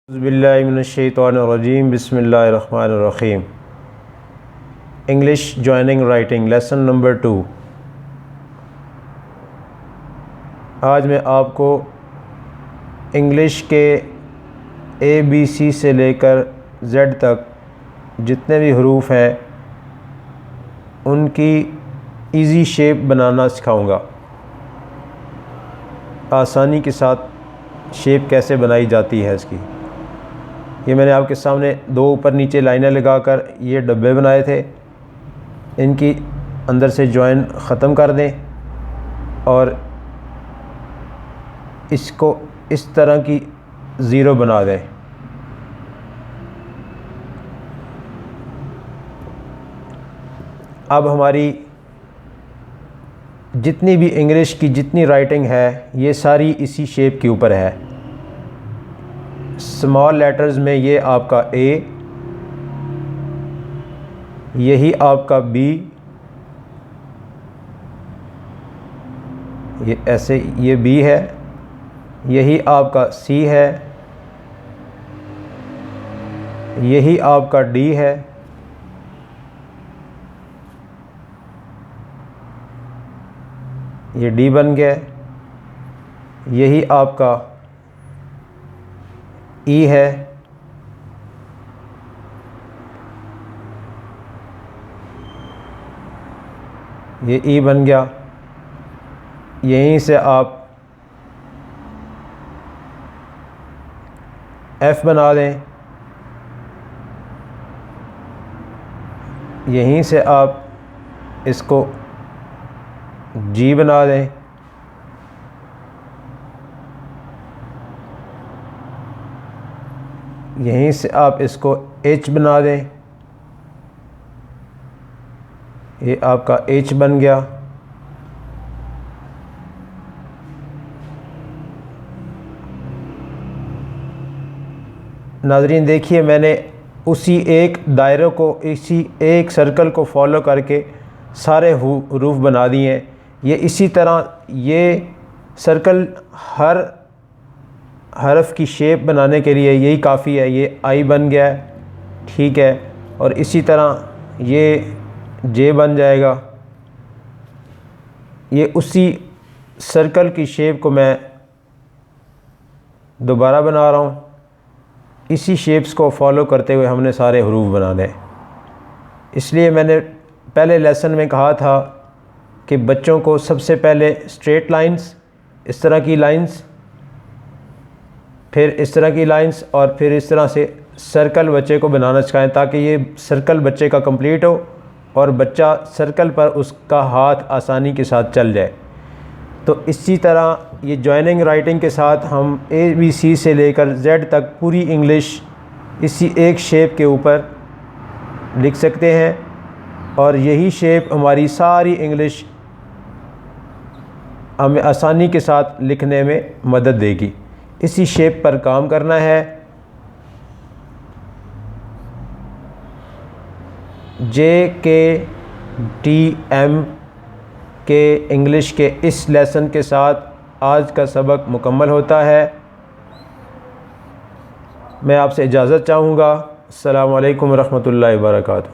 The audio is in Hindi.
बिस्मिल्लाहिर्रहमानिर्रहीम बिस्मिल्लाहिर्रहमानिर्रहीम। English joining writing lesson number 2। आज मैं आपको इंग्लिश के ABC से लेकर Z तक जितने भी हरूफ हैं उनकी इजी शेप बनाना सिखाऊंगा। आसानी के साथ शेप कैसे बनाई जाती है इसकी। ये मैंने आपके सामने दो ऊपर नीचे लाइनें लगाकर ये डब्बे बनाए थे। इनकी अंदर से जॉइन ख़त्म कर दें और इसको इस तरह की ज़ीरो बना दें। अब हमारी जितनी भी इंग्लिश की जितनी राइटिंग है ये सारी इसी शेप के ऊपर है। स्मॉल लेटर्स में ये आपका A, यही आपका B, ये ऐसे ये B है, यही आपका C है, यही आपका D है, ये D बन गया, यही आपका E है, ये E बन गया। यहीं से आप F बना दें, यहीं से आप इसको G बना दें, यहीं से आप इसको H बना दें, ये आपका H बन गया। नाज़रीन देखिए मैंने उसी एक दायरे को इसी एक सर्कल को फॉलो करके सारे हरूफ बना दिए हैं। ये इसी तरह ये सर्कल हर हरफ की शेप बनाने के लिए यही काफ़ी है। ये I बन गया है, ठीक है, और इसी तरह ये J बन जाएगा। ये उसी सर्कल की शेप को मैं दोबारा बना रहा हूँ। इसी शेप्स को फॉलो करते हुए हमने सारे हरूफ बनाने हैं। इसलिए मैंने पहले लेसन में कहा था कि बच्चों को सबसे पहले स्ट्रेट लाइंस, इस तरह की लाइंस, फिर इस तरह की लाइंस और फिर इस तरह से सर्कल बच्चे को बनाना सिखाएं ताकि ये सर्कल बच्चे का कंप्लीट हो और बच्चा सर्कल पर उसका हाथ आसानी के साथ चल जाए। तो इसी तरह ये जॉइनिंग राइटिंग के साथ हम ABC से लेकर Z तक पूरी इंग्लिश इसी एक शेप के ऊपर लिख सकते हैं और यही शेप हमारी सारी इंग्लिश हमें आसानी के साथ लिखने में मदद देगी। इसी शेप पर काम करना है। JKTM के इंग्लिश के इस लेसन के साथ आज का सबक मुकम्मल होता है। मैं आपसे इजाज़त चाहूँगा। अस्सलामु अलैकुम रहमतुल्लाहि व बरकातुहू।